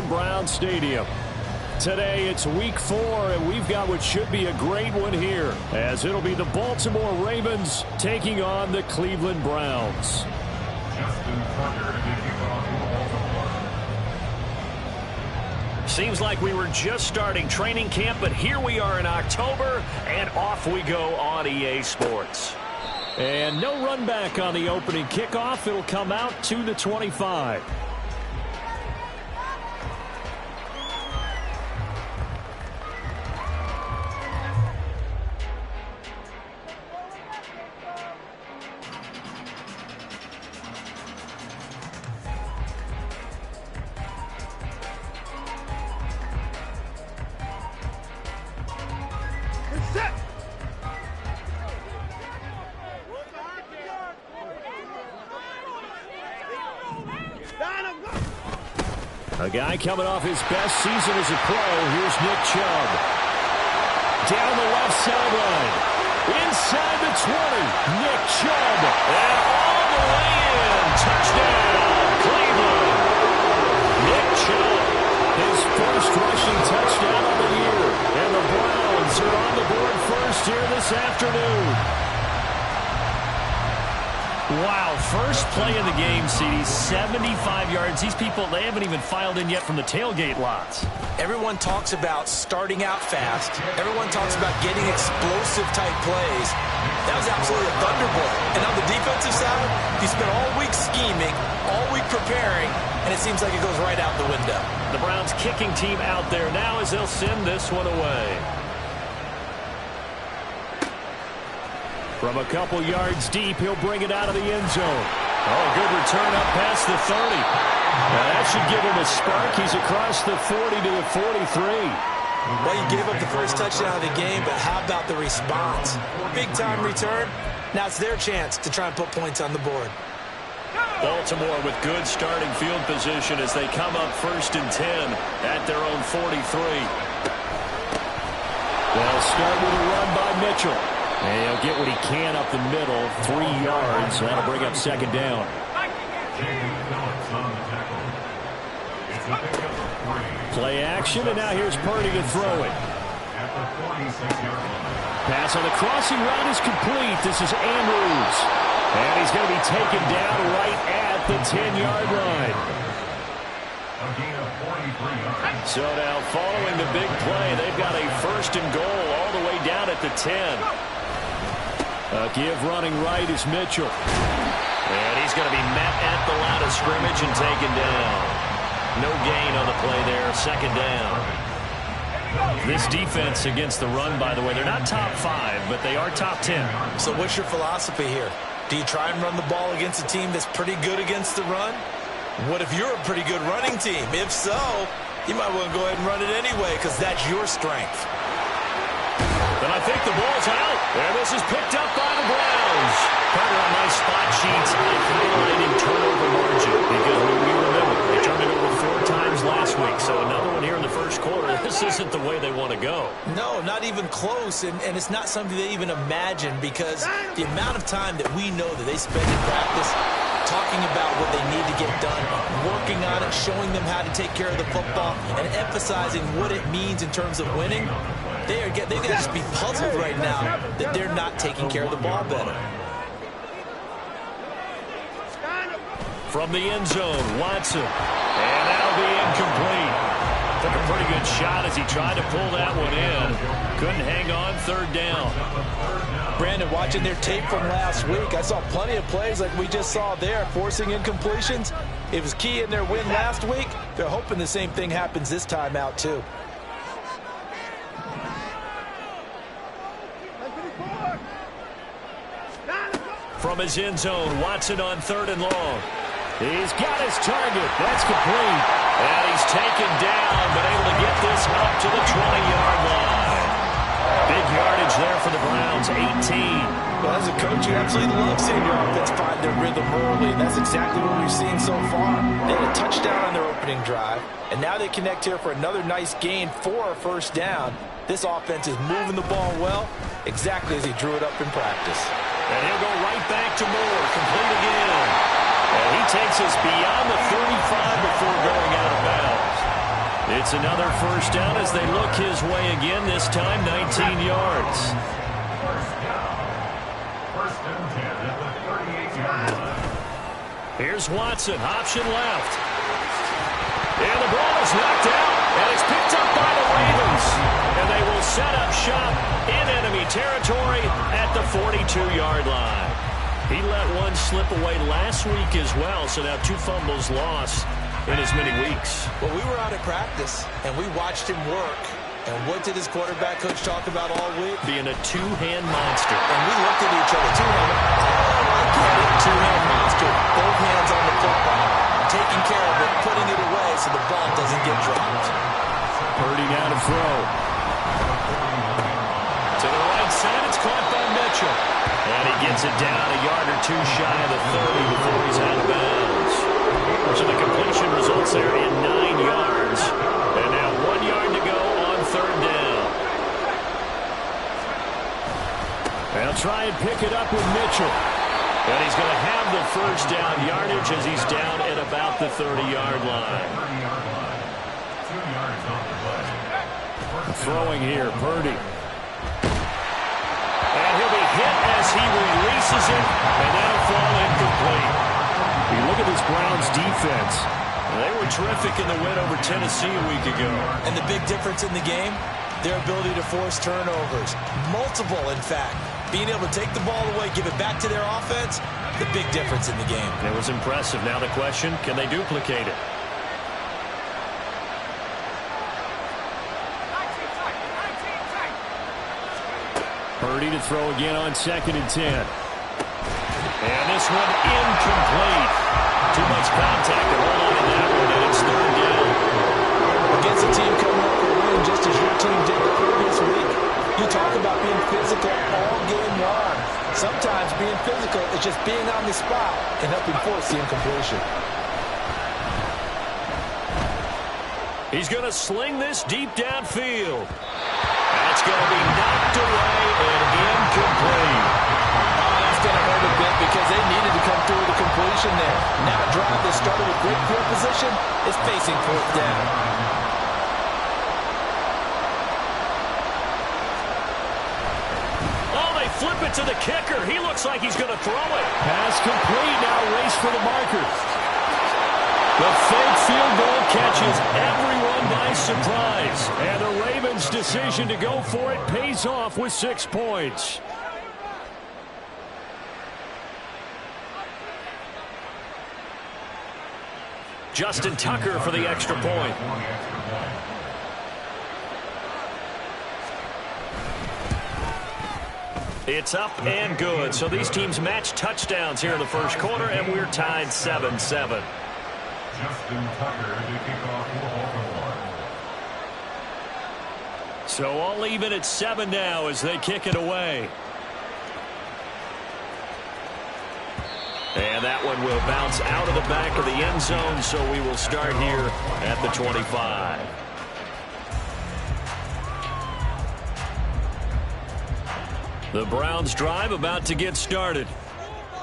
Cleveland Browns Stadium. Today it's week 4, and we've got what should be a great one here, as it'll be the Baltimore Ravens taking on the Cleveland Browns. Seems like we were just starting training camp, but here we are in October, and off we go on EA Sports. And no run back on the opening kickoff. It'll come out to the 25. A guy coming off his best season as a pro. Here's Nick Chubb. Down the left sideline. Inside the 20. Nick Chubb. And all the way in. Touchdown, Cleveland. Nick Chubb. His first rushing touchdown of the year. And the Browns are on the board first here this afternoon. Wow, first play of the game, CD, 75 yards. These people, they haven't even filed in yet from the tailgate lots. Everyone talks about starting out fast. Everyone talks about getting explosive-type plays. That was absolutely a thunderbolt. And on the defensive side, you spent all week scheming, all week preparing, and it seems like it goes right out the window. The Browns kicking team out there now as they'll send this one away. From a couple yards deep, he'll bring it out of the end zone. Oh, good return up past the 30. Now that should give him a spark. He's across the 40 to the 43. Well, you gave up the first touchdown of the game, but how about the response? Big-time return. Now it's their chance to try and put points on the board. Baltimore with good starting field position as they come up 1st and 10 at their own 43. They'll start with a run by Mitchell. And he'll get what he can up the middle, 3 yards. That'll bring up 2nd down. Play action, and now here's Purdy to throw it. Pass on the crossing route is complete. This is Andrews. And he's going to be taken down right at the 10-yard line. So now following the big play, they've got a 1st and goal all the way down at the 10. A give running right is Mitchell. And he's going to be met at the line of scrimmage and taken down. No gain on the play there, 2nd down. This defense against the run, by the way, they're not top 5, but they are top 10. So what's your philosophy here? Do you try and run the ball against a team that's pretty good against the run? What if you're a pretty good running team? If so, you might want to go ahead and run it anyway because that's your strength. But I think the ball's out. And this is picked up by the Browns. Carter on my spot sheets highlighting turnover margin because we remember they turned it over 4 times last week. So another one here in the first quarter. This isn't the way they want to go. No, not even close. And it's not something they even imagine because the amount of time that we know that they spend in practice talking about what they need to get done, working on it, showing them how to take care of the football, and emphasizing what it means in terms of winning. They're going to just be puzzled right now that they're not taking care of the ball better. From the end zone, Watson. And that'll be incomplete. Took a pretty good shot as he tried to pull that one in. Couldn't hang on, 3rd down. Brandon, watching their tape from last week, I saw plenty of plays like we just saw there, forcing incompletions. It was key in their win last week. They're hoping the same thing happens this time out, too. From his end zone, Watson on 3rd and long. He's got his target. That's complete. And he's taken down, but able to get this up to the 20-yard line. Big yardage there for the Browns, 18. Well, as a coach, you absolutely love seeing your offense find their rhythm early, and that's exactly what we've seen so far. They had a touchdown on their opening drive, and now they connect here for another nice gain for a 1st down. This offense is moving the ball well, exactly as he drew it up in practice. And he'll go right back to Moore, complete again. And he takes us beyond the 35 before going out of bounds. It's another first down as they look his way again, this time 19 yards. First and 10 at the 38-yard line. Here's Watson, option left. And the ball is knocked out, and it's picked up by the Ravens. And they will set up shop in enemy territory at the 42-yard line. He let one slip away last week as well, so now 2 fumbles lost in as many weeks. Well, we were out at practice, and we watched him work. And what did his quarterback coach talk about all week? Being a two-hand monster. And we looked at each other. Two-hand. Oh, I get it. Two-hand monster. Both hands on the football. Taking care of it, putting it away so the ball doesn't get dropped. Purdy now to throw. To the right side, it's caught by Mitchell. And he gets it down a yard or 2 shy of the 30 before he's out of bounds. So the completion results there in 9 yards. And now 1 yard to go on 3rd down. They'll try and pick it up with Mitchell. And he's going to have the first down yardage as he's down at about the 30-yard line. 2 yards on the play. Throwing here, Purdy. And he'll be hit as he releases it, and that'll fall incomplete. You look at this Browns defense. They were terrific in the win over Tennessee a week ago. And the big difference in the game, their ability to force turnovers. Multiple, in fact. Being able to take the ball away, give it back to their offense, the big difference in the game. It was impressive. Now the question, can they duplicate it? Purdy to throw again on 2nd and 10. And this one incomplete. Too much contact to hold on to that one, and it's 3rd down. Against a team coming up for a win, just as your team did the previous week, you talk about being physical all game long. Sometimes being physical is just being on the spot and helping force the incompletion. He's going to sling this deep downfield. That's going to be knocked away and incomplete. That's going to hurt a bit because they needed to come through with the completion there. Now a drive that started with great field position is facing 4th down. Oh, they flip it to the kicker. He looks like he's going to throw it. Pass complete. Now race for the marker. The fake field goal catches everyone by surprise. And the Ravens' decision to go for it pays off with 6 points. Justin Tucker for the extra point. It's up and good. So these teams match touchdowns here in the first quarter, and we're tied 7-7. Justin Tucker to kick off Baltimore. So all even at 7 now as they kick it away. And that one will bounce out of the back of the end zone, so we will start here at the 25. The Browns drive about to get started.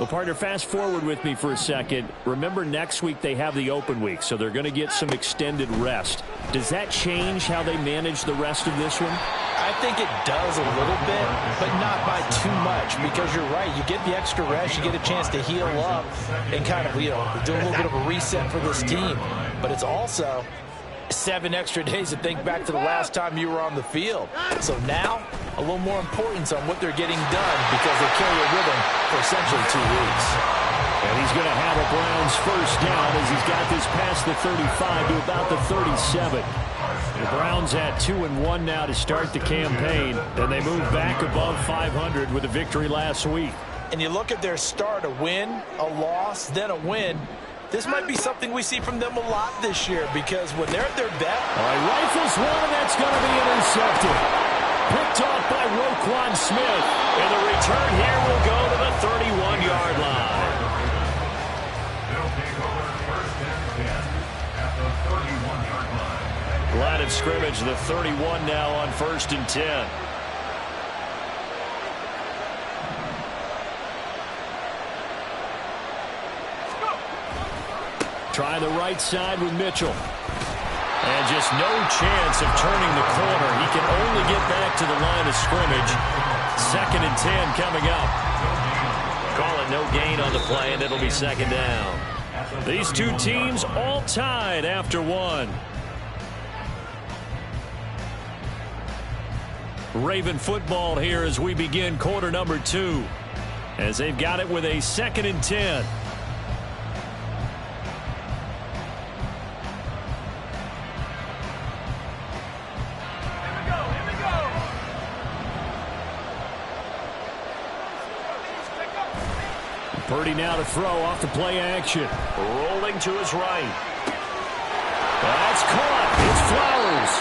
Well, partner, fast forward with me for a second. Remember, next week they have the open week, so they're going to get some extended rest. Does that change how they manage the rest of this one? I think it does a little bit, but not by too much, because you're right. You get the extra rest, you get a chance to heal up and kind of, do a little bit of a reset for this team. But it's also 7 extra days to think back to the last time you were on the field. So now, a little more importance on what they're getting done because they carry it with them for essentially 2 weeks. And he's going to have a Browns first down as he's got this past the 35 to about the 37. The Browns at 2-1 now to start the campaign, and they move back above 500 with a victory last week. And you look at their start, a win, a loss, then a win. This might be something we see from them a lot this year because when they're at their best. All right, rifles one, that's going to be intercepted. Picked off by Roquan Smith. And the return here will go to the 31-yard line. They'll take over first and 10 at the 31-yard line. Line of scrimmage, the 31 now on 1st and 10. Try the right side with Mitchell. And just no chance of turning the corner. He can only get back to the line of scrimmage. 2nd and 10 coming up. Call it no gain on the play, and it'll be 2nd down. These two teams all tied after one. Raven football here as we begin quarter number 2. As they've got it with a 2nd and 10. Purdy now to throw off the play action. Rolling to his right. That's caught. It's Flowers.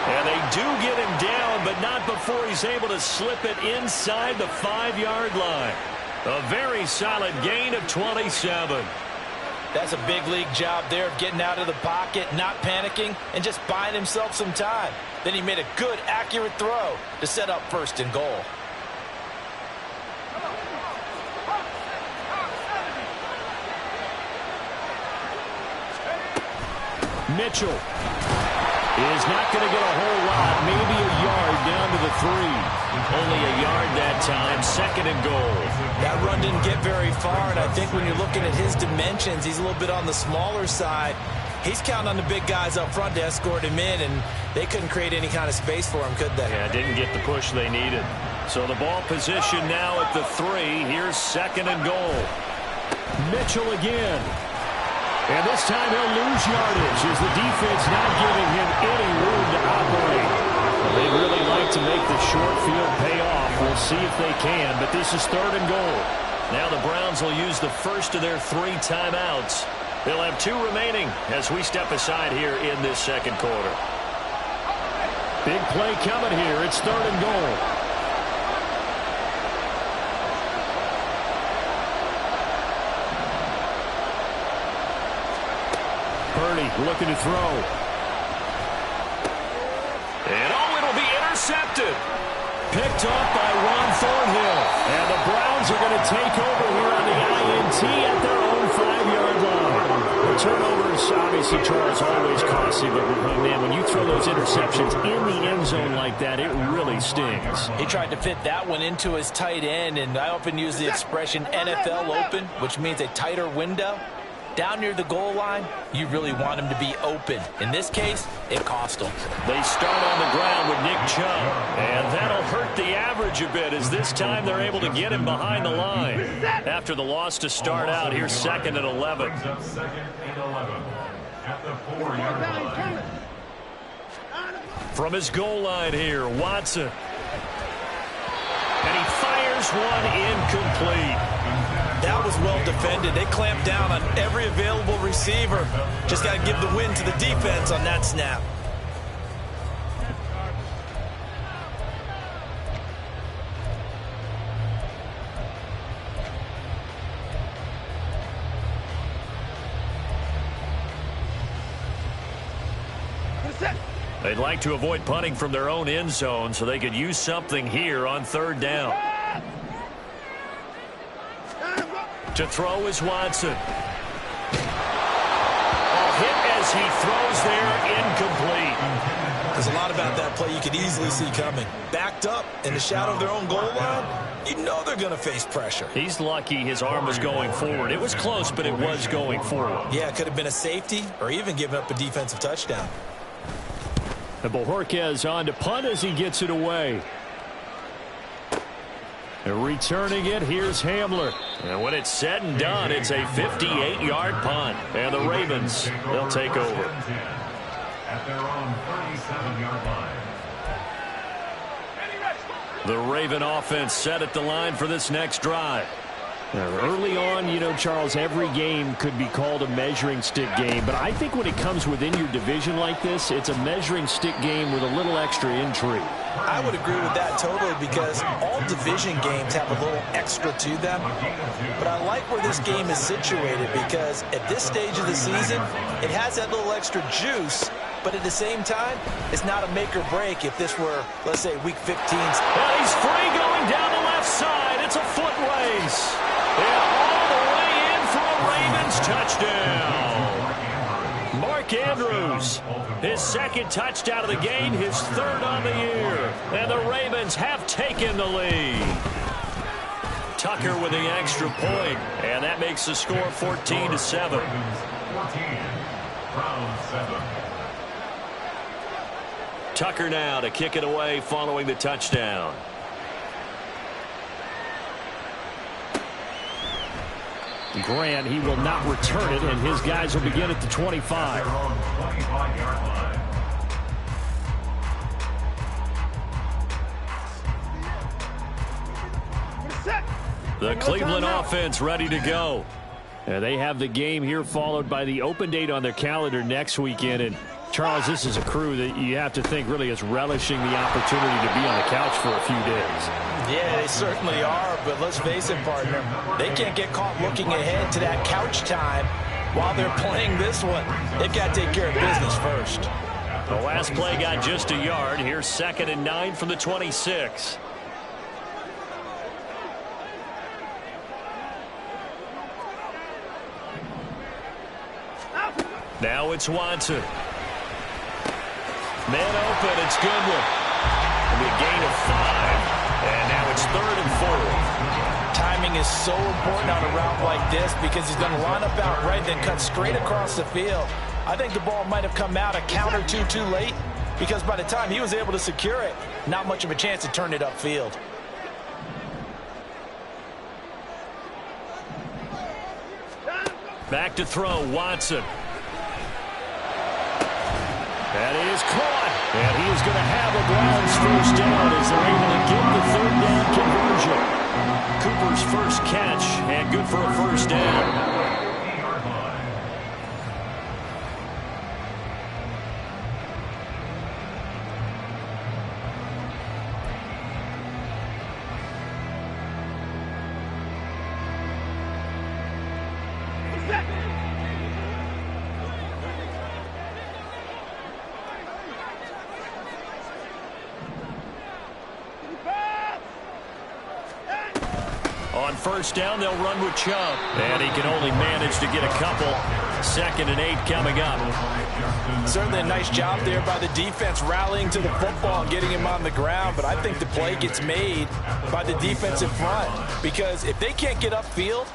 And they do get him down, but not before he's able to slip it inside the 5-yard line. A very solid gain of 27. That's a big league job there of getting out of the pocket, not panicking, and just buying himself some time. Then he made a good, accurate throw to set up 1st and goal. Mitchell is not going to get a whole lot, maybe a yard down to the 3. Only a yard that time, 2nd and goal. That run didn't get very far, and I think when you're looking at his dimensions, he's a little bit on the smaller side. He's counting on the big guys up front to escort him in, and they couldn't create any kind of space for him, could they? Yeah, didn't get the push they needed. So the ball position now at the 3. Here's 2nd and goal. Mitchell again. And this time he'll lose yardage as the defense not giving him any room to operate. They'd really like to make the short field pay off. We'll see if they can, but this is 3rd and goal. Now the Browns will use the first of their 3 timeouts. They'll have 2 remaining as we step aside here in this 2nd quarter. Big play coming here. It's 3rd and goal. Purdy looking to throw. And it'll be intercepted. Picked off by Ron Thornhill. And the Browns are going to take over here on the INT at their own 5-yard line. The turnovers, obviously, Charles, always costly. But, man, when you throw those interceptions in the end zone like that, it really stings. He tried to fit that one into his tight end, and I often use the expression NFL open, which means a tighter window. Down near the goal line, you really want him to be open. In this case, it cost him. They start on the ground with Nick Chubb, and that'll hurt the average a bit as this time they're able to get him behind the line. After the loss to start out, here's 2nd and 11. 2nd and 11 at the 4-yard line. From his goal line here, Watson. And he fires one incomplete. That was well defended. They clamped down on every available receiver. Just got to give the win to the defense on that snap. They'd like to avoid punting from their own end zone so they could use something here on 3rd down. To throw is Watson. A hit as he throws there, incomplete. There's a lot about that play you could easily see coming. Backed up in the shadow of their own goal line, you know they're going to face pressure. He's lucky his arm was going forward. It was close, but it was going forward. Yeah, it could have been a safety or even given up a defensive touchdown. And Bojorquez on to punt as he gets it away. And returning it, here's Hamler. And when it's said and done, it's a 58-yard punt. And the Ravens, they'll take over. At their own 37-yard line. The Raven offense set at the line for this next drive. Early on, you know, Charles, every game could be called a measuring stick game. But I think when it comes within your division like this, it's a measuring stick game with a little extra intrigue. I would agree with that totally because all division games have a little extra to them. But I like where this game is situated because at this stage of the season, it has that little extra juice. But at the same time, it's not a make or break if this were, let's say, Week 15. Well, he's free going down the left side. It's a foot race. And all the way in for a Ravens touchdown. Mark Mark Andrews. His second touchdown of the game, his third on the year. And the Ravens have taken the lead. Tucker with the extra point, and that makes the score 14-7. 14, round 7. Tucker now to kick it away following the touchdown. Grant, he will not return it, and his guys will begin at the 25. Their own 25-yard line. The Cleveland offense ready to go. They have the game here followed by the open date on their calendar next weekend. And Charles, this is a crew that you have to think really is relishing the opportunity to be on the couch for a few days. Yeah, they certainly are, but let's face it, partner. They can't get caught looking ahead to that couch time while they're playing this one. They've got to take care of business first. The last play got just a yard. Here's 2nd and 9 from the 26. Now it's Watson. Man open, it's Goodwin. It'll be a gain of 5. And now it's 3rd and 4. Timing is so important on a route like this because he's going to line up out right, then cut straight across the field. I think the ball might have come out a count or two too late because by the time he was able to secure it, not much of a chance to turn it upfield. Back to throw, Watson. That is caught. And he is going to have a Browns first down as they're able to get the 3rd down conversion. Cooper's first catch and good for a first down. On first down, they'll run with Chubb. And he can only manage to get a couple. 2nd and 8 coming up. Certainly a nice job there by the defense rallying to the football and getting him on the ground. But I think the play gets made by the defensive front. Because if they can't get upfield,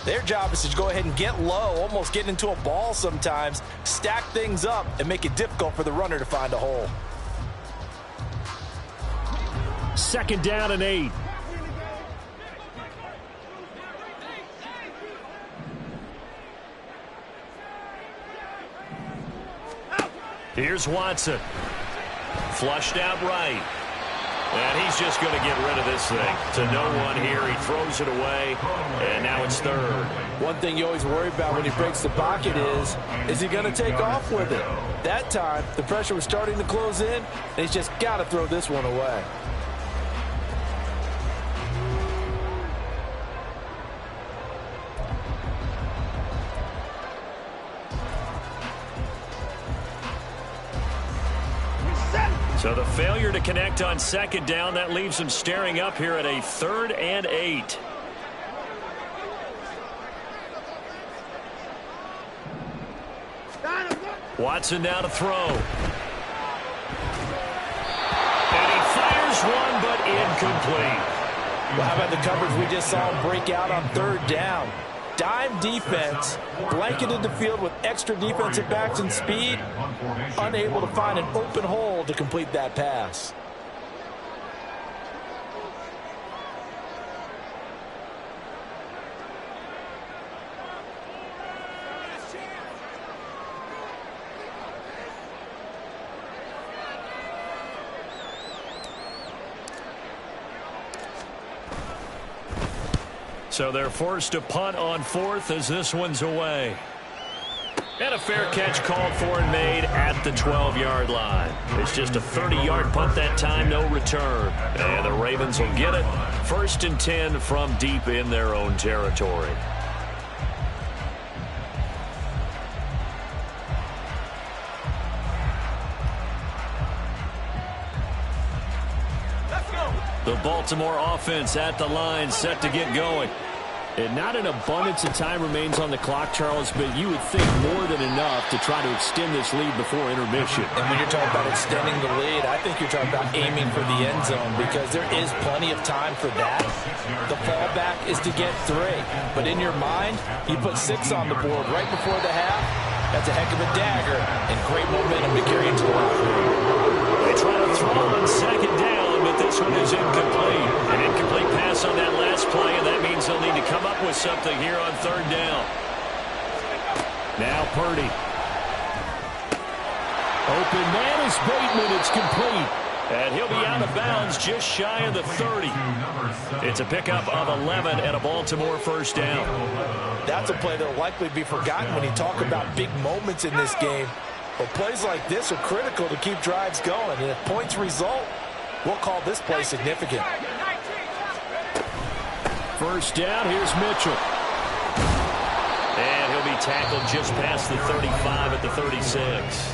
their job is to go ahead and get low, almost get into a ball sometimes, stack things up, and make it difficult for the runner to find a hole. 2nd down and 8. Here's Watson. Flushed out right. And he's just going to get rid of this thing. To no one here. He throws it away. And now it's 3rd. One thing you always worry about when he breaks the pocket is he going to take off with it? That time, the pressure was starting to close in, and he's just got to throw this one away. So the failure to connect on 2nd down, that leaves him staring up here at a 3rd and 8. Watson now to throw. And he fires one, but incomplete. Well, how about the coverage we just saw him break out on 3rd down? Dime defense, blanketed the field with extra defensive backs and speed, unable to find an open hole to complete that pass. So they're forced to punt on 4th as this one's away. And a fair catch called for and made at the 12-yard line. It's just a 30-yard punt that time, no return. And the Ravens will get it. 1st and 10 from deep in their own territory. The Baltimore offense at the line, set to get going. And not an abundance of time remains on the clock, Charles, but you would think more than enough to try to extend this lead before intermission. And when you're talking about extending the lead, I think you're talking about aiming for the end zone because there is plenty of time for that. The fallback is to get 3. But in your mind, you put 6 on the board right before the half. That's a heck of a dagger and great momentum to carry into the locker room. They try to throw on second down, but this one is incomplete. An incomplete pass on that last play, and that means they'll need to come up with something here on third down. Now Purdy. Open man is Bateman. It's complete. And he'll be out of bounds just shy of the 30. It's a pickup of 11 and a Baltimore first down. That's a play that will likely be forgotten when you talk about big moments in this game. But plays like this are critical to keep drives going. And if points result, we'll call this play significant. First down, here's Mitchell. And he'll be tackled just past the 35 at the 36.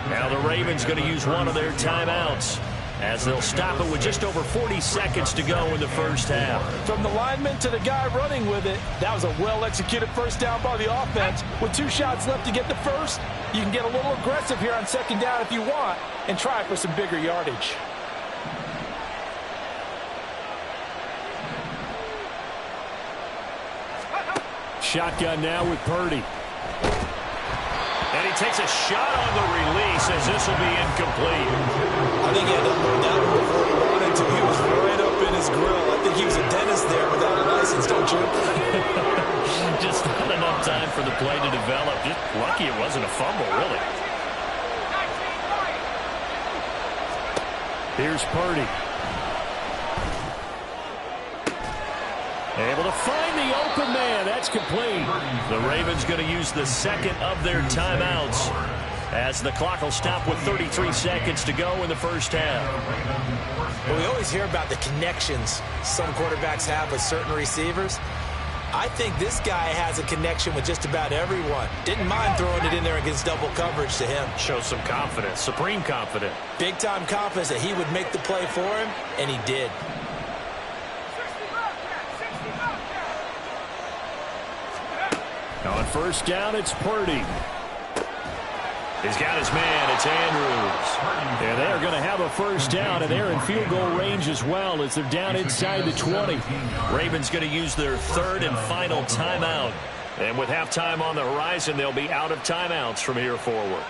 Now the Ravens going to use one of their timeouts as they'll stop it with just over 40 seconds to go in the first half. From the lineman to the guy running with it, that was a well-executed first down by the offense. With 2 shots left to get the first, you can get a little aggressive here on second down if you want and try for some bigger yardage. Shotgun now with Purdy. And he takes a shot on the release as this will be incomplete. I think he had to load that one before he wanted to. He was right up in his grill. I think he was a dentist there without a license, don't you? Just not enough time for the play to develop. Just lucky it wasn't a fumble, really. Here's Purdy. Able to find the open man. That's complete. The Ravens going to use the second of their timeouts as the clock will stop with 33 seconds to go in the first half. Well, we always hear about the connections some quarterbacks have with certain receivers. I think this guy has a connection with just about everyone. Didn't mind throwing it in there against double coverage to him. Shows some confidence, supreme confidence. Big-time confidence that he would make the play for him, and he did. On first down, it's Purdy. He's got his man. It's Andrews. And they're going to have a first down, and they're in field goal range as well as they're down inside the 20. Ravens going to use their third and final timeout. And with halftime on the horizon, they'll be out of timeouts from here forward.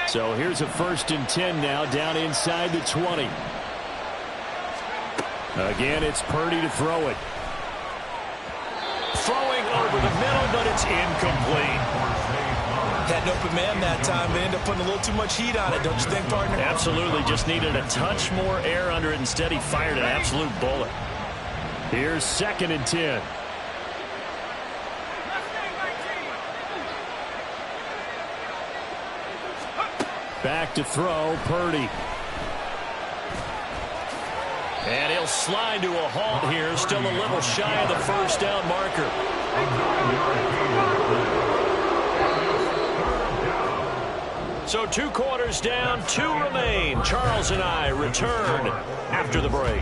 So here's a 1st and 10 now down inside the 20. Again, it's Purdy to throw it. Throwing over the middle, but it's incomplete. Had an open man that time, but ended up putting a little too much heat on it, don't you think, partner? Absolutely. Just needed a touch more air under it. Instead, he fired an absolute bullet. Here's 2nd and 10. Back to throw, Purdy. And he'll slide to a halt here. Still a little shy of the first down marker. So 2 quarters down, 2 remain. Charles and I return after the break.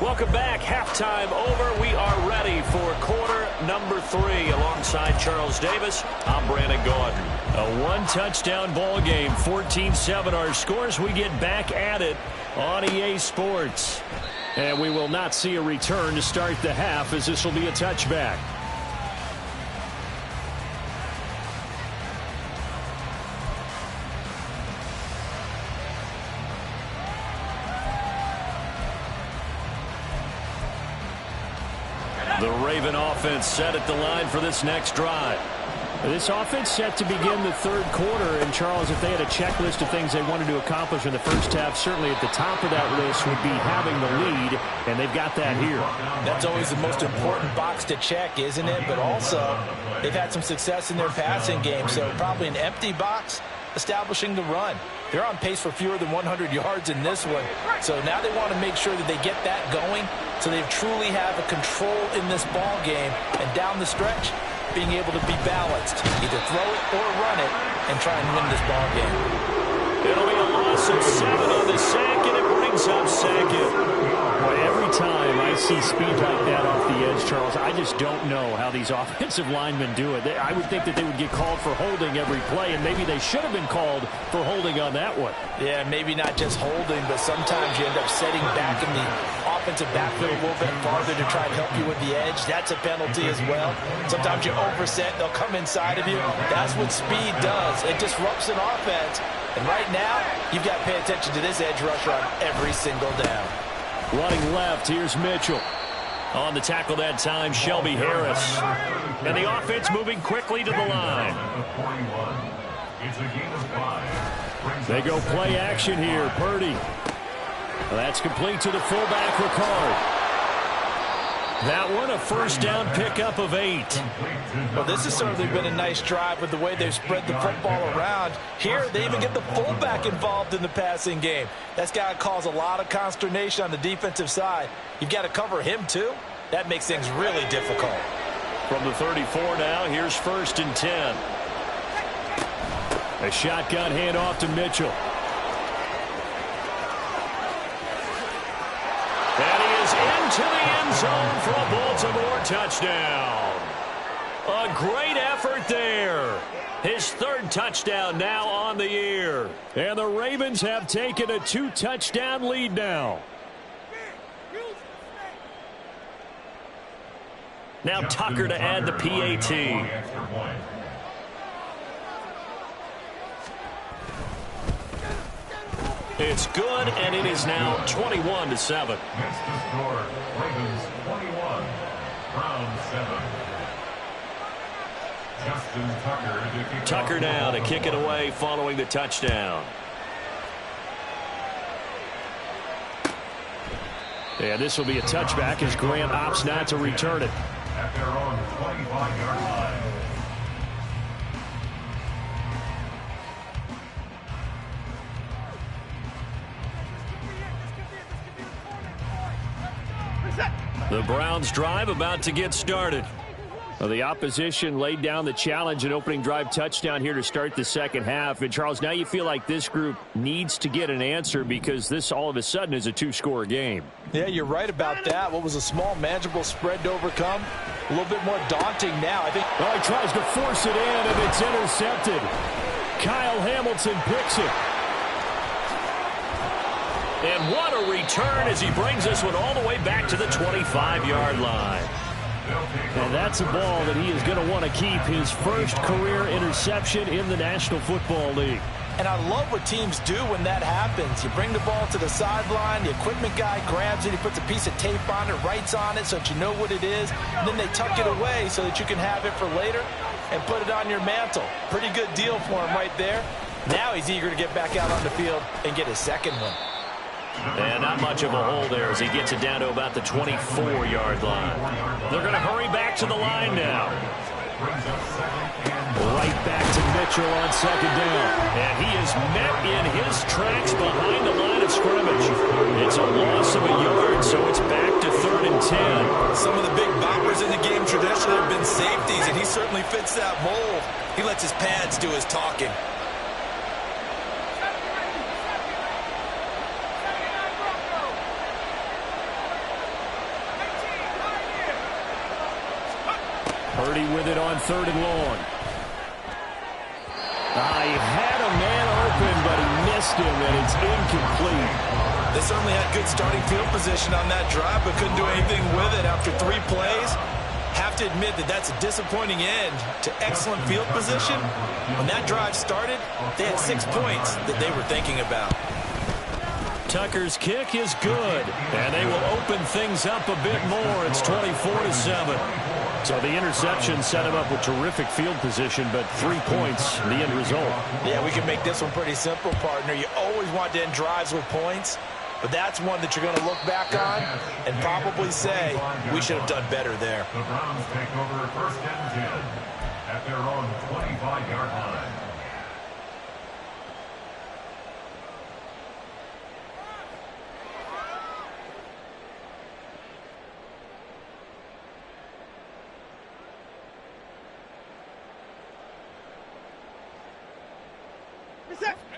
Welcome back. Halftime over. We are ready for quarter number 3. Alongside Charles Davis, I'm Brandon Gaudin. A 1-touchdown ball game, 14-7 our scores. We get back at it on EA Sports. And we will not see a return to start the half as this will be a touchback. The Raven offense set at the line for this next drive. This offense set to begin the 3rd quarter. And, Charles, if they had a checklist of things they wanted to accomplish in the first half, certainly at the top of that list would be having the lead, and they've got that here. That's always the most important box to check, isn't it? But also, they've had some success in their passing game, so probably an empty box, establishing the run. They're on pace for fewer than 100 yards in this one. So now they want to make sure that they get that going so they truly have a control in this ball game. And down the stretch, being able to be balanced. Either throw it or run it and try and win this ball game. It'll be a loss of 7 on the sack, and it brings up second. Boy, every time I see speed like that off the edge, Charles, I just don't know how these offensive linemen do it. I would think that they would get called for holding every play, and maybe they should have been called for holding on that one. Yeah, maybe not just holding, but sometimes you end up setting back in the offensive backfield a little bit farther to try and help you with the edge. That's a penalty as well. Sometimes you overset, they'll come inside of you. That's what speed does. It disrupts an offense. And right now, you've got to pay attention to this edge rusher on every single down. Running left, here's Mitchell. On the tackle that time, Shelby Harris. And the offense moving quickly to the line. They go play action here. Purdy. That's complete to the fullback, Ricard. That one, a first down pickup of 8. Well, this has certainly been a nice drive with the way they've spread the football around. Here, they even get the fullback involved in the passing game. That's got to cause a lot of consternation on the defensive side. You've got to cover him, too. That makes things really difficult. From the 34 now, here's 1st and 10. A shotgun handoff to Mitchell. And he is into the end zone for a Baltimore touchdown. A great effort there. His 3rd touchdown now on the year. And the Ravens have taken a 2-touchdown lead now. Now Tucker to add the PAT. It's good, and it is now 21-7. Next to score, Ravens 21, Browns 7. Justin Tucker to kick Tucker now to kick it away following the touchdown. Yeah, this will be a touchback as Grant opts not to return it. At their own 25-yard line. The Browns drive about to get started. Well, the opposition laid down the challenge and opening drive touchdown here to start the second half. And, Charles, now you feel like this group needs to get an answer because this all of a sudden is a 2-score game. Yeah, you're right about that. What was a small, manageable spread to overcome, a little bit more daunting now. I think. Oh, he tries to force it in, and it's intercepted. Kyle Hamilton picks it. And what a return as he brings this one all the way back to the 25-yard line. And that's a ball that he is going to want to keep, his first career interception in the National Football League. And I love what teams do when that happens. You bring the ball to the sideline, the equipment guy grabs it, he puts a piece of tape on it, writes on it so that you know what it is, and then they tuck it away so that you can have it for later and put it on your mantle. Pretty good deal for him right there. Now he's eager to get back out on the field and get his second one. And not much of a hole there as he gets it down to about the 24-yard line. They're going to hurry back to the line now. Right back to Mitchell on second down. And he is met in his tracks behind the line of scrimmage. It's a loss of a yard, so it's back to 3rd and 10. Some of the big boppers in the game traditionally have been safeties, and he certainly fits that mold. He lets his pads do his talking. Purdy with it on 3rd and long. He had a man open, but he missed him, and it's incomplete. They certainly had good starting field position on that drive, but couldn't do anything with it after 3 plays. Have to admit that that's a disappointing end to excellent field position. When that drive started, they had 6 points that they were thinking about. Tucker's kick is good, and they will open things up a bit more. It's 24-7. So the interception set him up with terrific field position, but 3 points, the end result. Yeah, we can make this one pretty simple, partner. You always want to end drives with points, but that's one that you're going to look back on and probably say, we should have done better there. The Browns take over 1st and 10 at their own 25-yard line.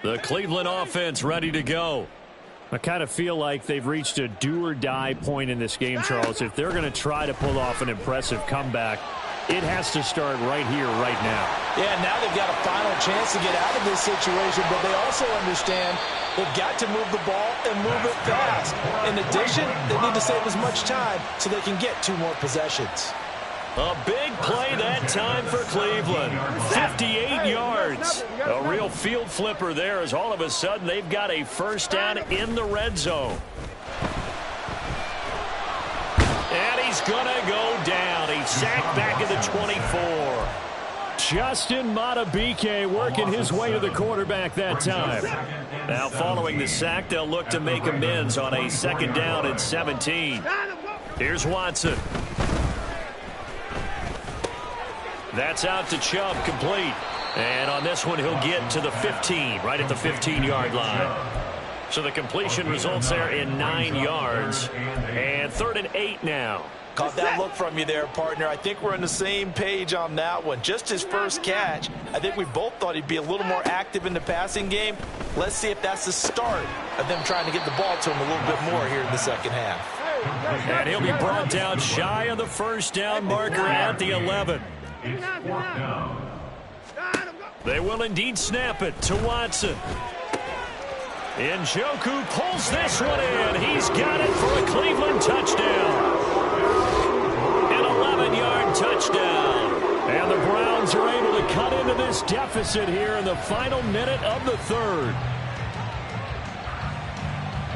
The Cleveland offense ready to go. I kind of feel like they've reached a do-or-die point in this game, Charles. If they're going to try to pull off an impressive comeback, it has to start right here, right now. Yeah, now they've got a final chance to get out of this situation, but they also understand they've got to move the ball and move it fast. In addition, they need to save as much time so they can get 2 more possessions. A big play that time for Cleveland. 58 yards. A real field flipper there as all of a sudden they've got a first down in the red zone. And he's going to go down. He's sacked back at the 24. Justin Madubuike working his way to the quarterback that time. Now following the sack, they'll look to make amends on a second down and 17. Here's Watson. That's out to Chubb, complete. And on this one, he'll get to the 15, right at the 15-yard line. So the completion results there in 9 yards. And 3rd and 8 now. Caught that look from you there, partner. I think we're on the same page on that one. Just his first catch, I think we both thought he'd be a little more active in the passing game. Let's see if that's the start of them trying to get the ball to him a little bit more here in the second half. And he'll be brought down shy of the first down marker at the 11. They will indeed snap it to Watson. Njoku pulls this one in. He's got it for a Cleveland touchdown. An 11-yard touchdown. And the Browns are able to cut into this deficit here in the final minute of the 3rd.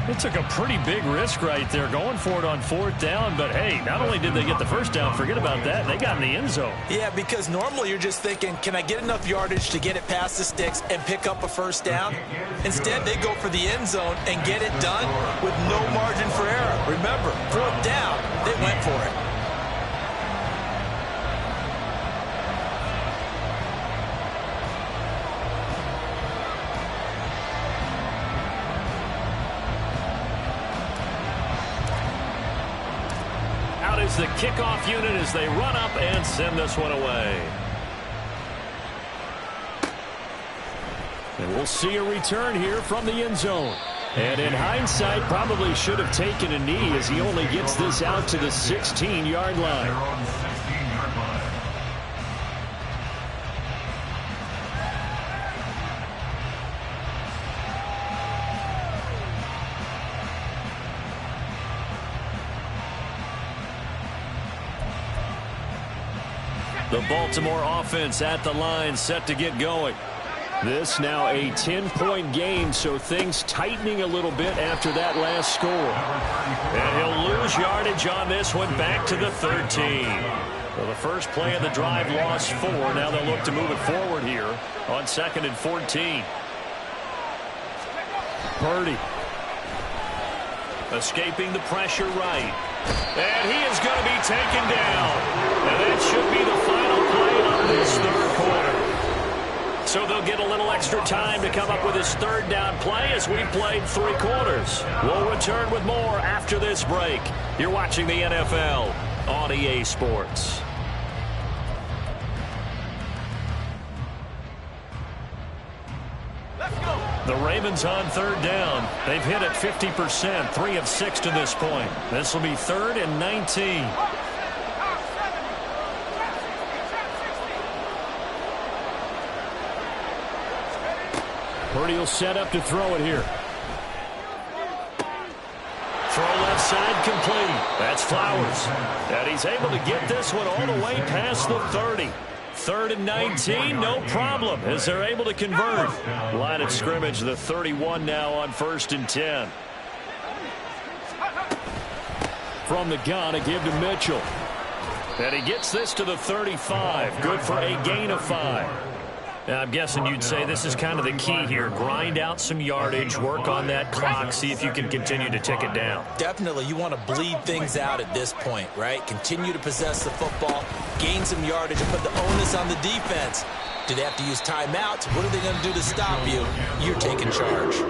They took a pretty big risk right there going for it on 4th down. But, hey, not only did they get the first down, forget about that, they got in the end zone. Yeah, because normally you're just thinking, can I get enough yardage to get it past the sticks and pick up a first down? Instead, they go for the end zone and get it done with no margin for error. Remember, 4th down, they went for it. Is the kickoff unit as they run up and send this one away. And we'll see a return here from the end zone. And in hindsight, probably should have taken a knee as he only gets this out to the 16-yard line. The Baltimore offense at the line, set to get going. This now a 10-point game, so things tightening a little bit after that last score. And he'll lose yardage on this one, back to the 13. Well, the first play of the drive lost 4. Now they'll look to move it forward here on 2nd and 14. Purdy. Escaping the pressure right. And he is going to be taken down. And that should be the final play of this 3rd quarter. So they'll get a little extra time to come up with his 3rd down play as we played 3 quarters. We'll return with more after this break. You're watching the NFL on EA Sports. The Ravens on 3rd down. They've hit it 50%, 3 of 6 to this point. This will be 3rd and 19. Purdy will set up to throw it here. Throw left side complete. That's Flowers. And he's able to get this one all the way past the 30. 3rd and 19, no problem, as they're able to convert. Line of scrimmage, the 31 now on 1st and 10. From the gun, a give to Mitchell. And he gets this to the 35. Good for a gain of 5. Now, I'm guessing you'd say this is kind of the key here. Grind out some yardage, work on that clock, see if you can continue to tick it down. Definitely, you want to bleed things out at this point, right? Continue to possess the football, gain some yardage, and put the onus on the defense. Do they have to use timeouts? What are they going to do to stop you? You're taking charge.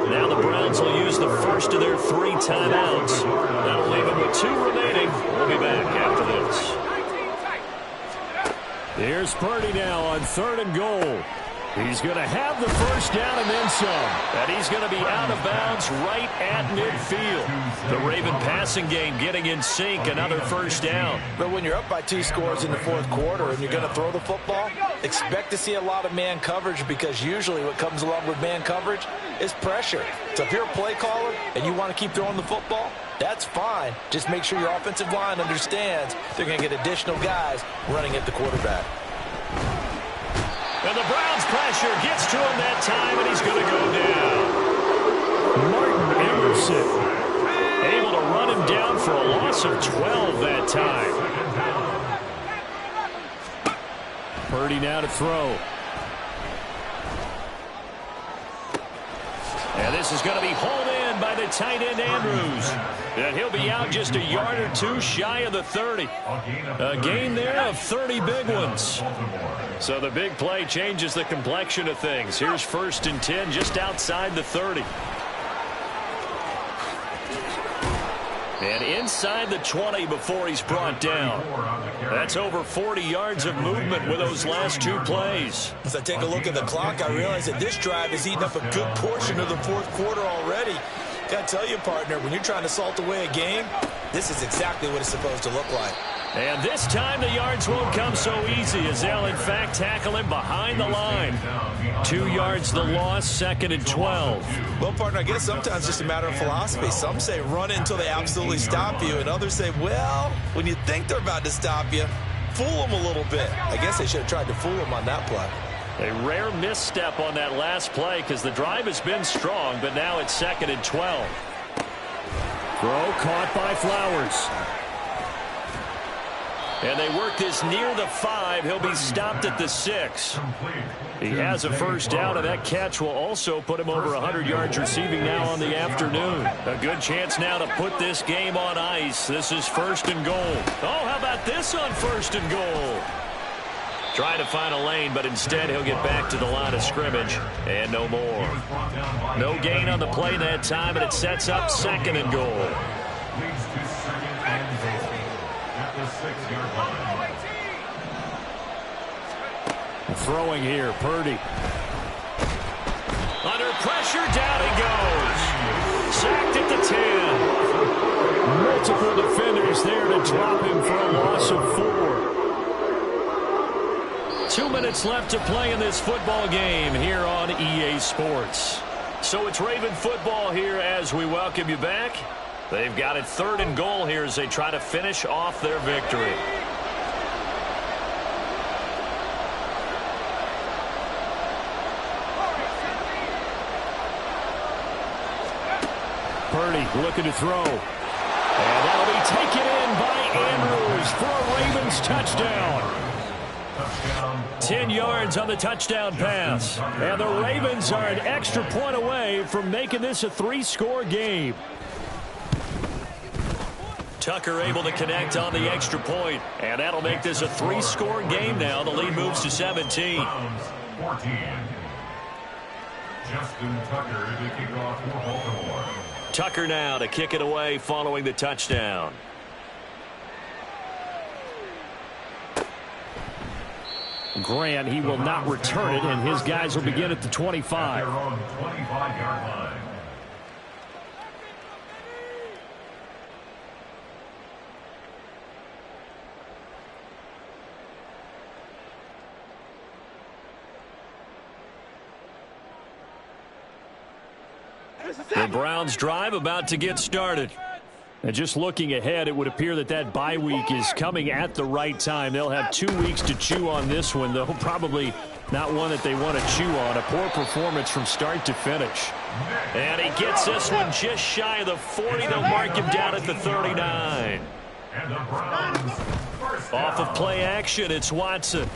Now the Browns will use the first of their 3 timeouts. That'll leave them with 2 remaining. We'll be back after this. Here's Purdy now on 3rd and goal. He's going to have the first down and then some. And he's going to be out of bounds right at midfield. The Raven passing game getting in sync, another first down. But when you're up by 2 scores in the fourth quarter and you're going to throw the football, expect to see a lot of man coverage, because usually what comes along with man coverage is pressure. So if you're a play caller and you want to keep throwing the football, that's fine. Just make sure your offensive line understands they're going to get additional guys running at the quarterback. And the Browns pressure gets to him that time, and he's going to go down. Martin Emerson able to run him down for a loss of 12 that time. Purdy now to throw. And this is going to be hauled in by the tight end Andrews. And he'll be out just a yard or two shy of the 30. A gain there of 30 big ones. So the big play changes the complexion of things. Here's 1st and 10 just outside the 30. And inside the 20 before he's brought down. That's over 40 yards of movement with those last 2 plays. As I take a look at the clock, I realize that this drive has eaten up a good portion of the fourth quarter already. Got to tell you, partner, when you're trying to salt away a game, this is exactly what it's supposed to look like. And this time the yards won't come so easy, as they'll in fact tackle him behind the line. 2 yards the loss, 2nd and 12. Well, partner, I guess sometimes it's just a matter of philosophy. Some say run it until they absolutely stop you, and others say, well, when you think they're about to stop you, fool them a little bit. I guess they should have tried to fool them on that play. A rare misstep on that last play, because the drive has been strong, but now it's 2nd and 12. Throw caught by Flowers. And they work this near the 5. He'll be stopped at the 6. He has a first down, and that catch will also put him over 100 yards receiving now on the afternoon. A good chance now to put this game on ice. This is 1st and goal. Oh, how about this on 1st and goal? Trying to find a lane, but instead he'll get back to the line of scrimmage, and no more. No gain on the play that time, and it sets up 2nd and goal. Throwing here, Purdy. Under pressure, down he goes. Sacked at the 10. Multiple defenders there to drop him for a loss of 4. 2 minutes left to play in this football game here on EA Sports. So it's Raven football here as we welcome you back. They've got it 3rd and goal here as they try to finish off their victory. Purdy looking to throw. And that'll be taken in by Andrews for a Ravens touchdown. 10 yards on the touchdown pass. And the Ravens are an extra point away from making this a 3-score game. Tucker able to connect on the extra point. And that'll make this a 3-score game now. The lead moves to 17. 14. Justin Tucker to kick off for Baltimore. Tucker now to kick it away following the touchdown. Grant, he will not return it, and his guys will begin at the 25. Their own 25-yard line. The Browns drive about to get started. And just looking ahead, it would appear that that bye week is coming at the right time. They'll have 2 weeks to chew on this one, though probably not one that they want to chew on. A poor performance from start to finish. And he gets this one just shy of the 40. They'll mark him down at the 39. And the Browns first down. Off of play action, it's Watson.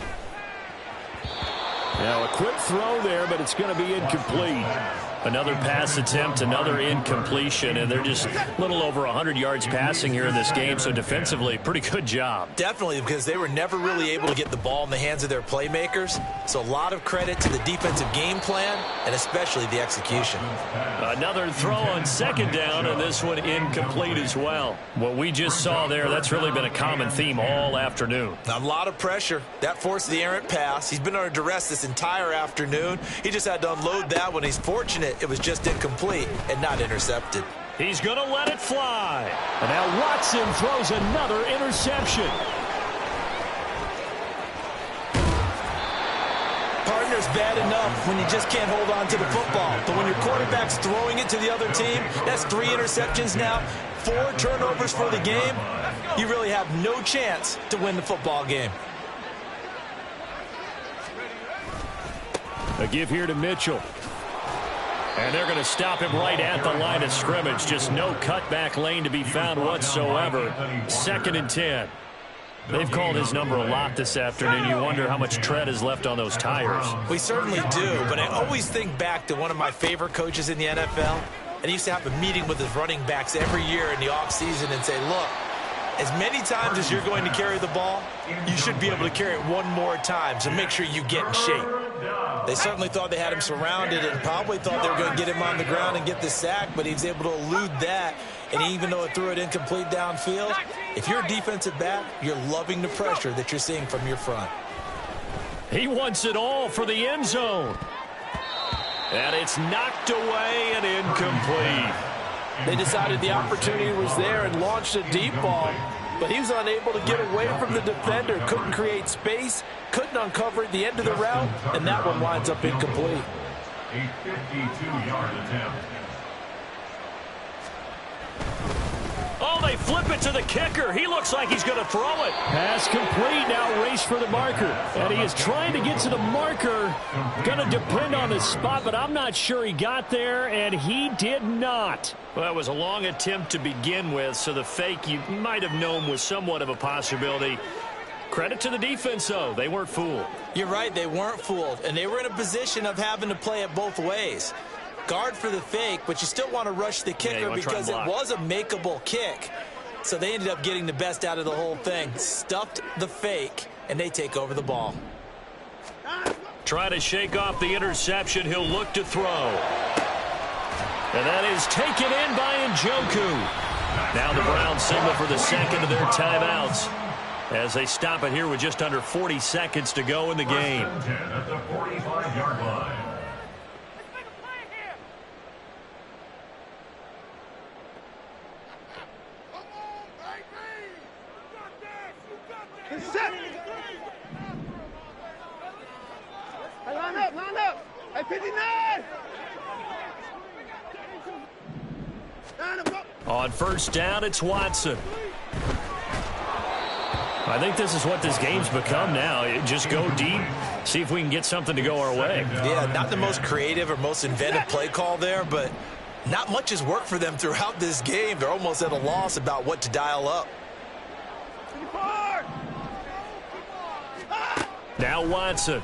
Now a quick throw there, but it's going to be incomplete. Another pass attempt, another incompletion, and they're just a little over 100 yards passing here in this game, so defensively, pretty good job. Definitely, because they were never really able to get the ball in the hands of their playmakers. So a lot of credit to the defensive game plan and especially the execution. A Another throw on second down, and this one incomplete as well. What we just saw there, that's really been a common theme all afternoon. A lot of pressure. That forced the errant pass. He's been under duress this entire afternoon. He just had to unload that one. He's fortunate it was just incomplete and not intercepted. He's going to let it fly. And now Watson throws another interception. Partner's bad enough when you just can't hold on to the football. But when your quarterback's throwing it to the other team, that's 3 interceptions now, 4 turnovers for the game. You really have no chance to win the football game. A give here to Mitchell. And they're going to stop him right at the line of scrimmage. Just no cutback lane to be found whatsoever. 2nd and 10. They've called his number a lot this afternoon. You wonder how much tread is left on those tires. We certainly do, but I always think back to one of my favorite coaches in the NFL. And he used to have a meeting with his running backs every year in the offseason and say, look, as many times as you're going to carry the ball, you should be able to carry it one more time, so make sure you get in shape. They certainly thought they had him surrounded and probably thought they were going to get him on the ground and get the sack, but he was able to elude that. And even though it threw it incomplete downfield, if you're a defensive back, you're loving the pressure that you're seeing from your front. He wants it all for the end zone. And it's knocked away and incomplete. They decided the opportunity was there and launched a deep ball, but he was unable to get away from the defender, couldn't create space, couldn't uncover at the end of the route, and that one winds up incomplete. A 52-yard attempt. Oh, they flip it to the kicker. He looks like he's going to throw it. Pass complete. Now race for the marker. And he is trying to get to the marker. Going to depend on the spot, but I'm not sure he got there, and he did not. Well, that was a long attempt to begin with, so the fake you might have known was somewhat of a possibility. Credit to the defense, though. They weren't fooled. You're right, they weren't fooled, and they were in a position of having to play it both ways. Guard for the fake, but you still want to rush the kicker because it was a makeable kick. So they ended up getting the best out of the whole thing. Stuffed the fake, and they take over the ball. Try to shake off the interception. He'll look to throw. And that is taken in by Njoku. Now the Browns signal for the second of their timeouts as they stop it here with just under 40 seconds to go in the game. 10 at the 45-yard line. Hey, line up. Hey, 59. On first down, it's Watson. I think this is what this game's become now. Just go deep, see if we can get something to go our way. Yeah, not the most creative or most inventive play call there, but not much has worked for them throughout this game. They're almost at a loss about what to dial up. Now Watson.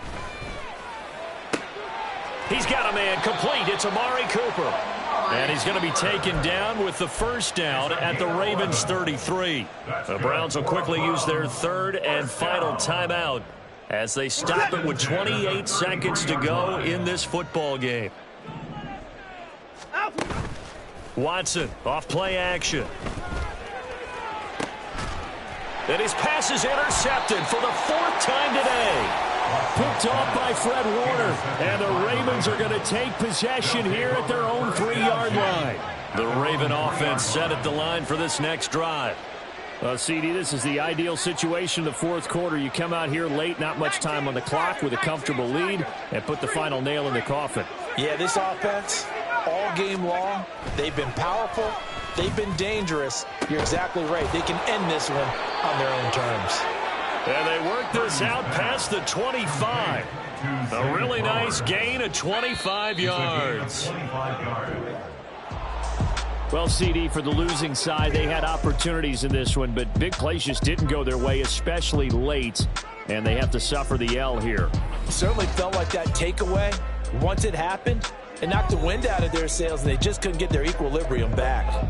He's got a man complete. It's Amari Cooper. And he's going to be taken down with the first down at the Ravens 33. The Browns will quickly use their third and final timeout as they stop it with 28 seconds to go in this football game. Watson off play action. And his pass is intercepted for the 4th time today. Picked off by Fred Warner. And the Ravens are going to take possession here at their own 3-yard line. The Raven offense set at the line for this next drive. Well, CD, this is the ideal situation in the 4th quarter. You come out here late, not much time on the clock with a comfortable lead, and put the final nail in the coffin. Yeah, this offense, all game long, they've been powerful. They've been dangerous. You're exactly right. They can end this one on their own terms. And they work this out past the 25. A really nice gain of 25 yards. Well, CD, for the losing side, they had opportunities in this one, but big plays just didn't go their way, especially late, and they have to suffer the L here. Certainly felt like that takeaway, once it happened, it knocked the wind out of their sails, and they just couldn't get their equilibrium back.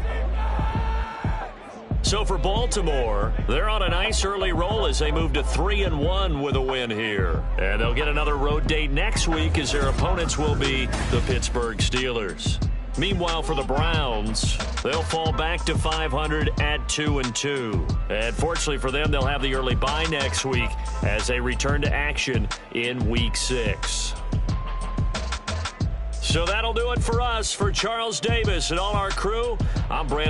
So for Baltimore, they're on a nice early roll as they move to 3-1 with a win here. And they'll get another road date next week as their opponents will be the Pittsburgh Steelers. Meanwhile, for the Browns, they'll fall back to 500 at 2-2. And fortunately for them, they'll have the early bye next week as they return to action in Week 6. So that'll do it for us. For Charles Davis and all our crew, I'm Brandon.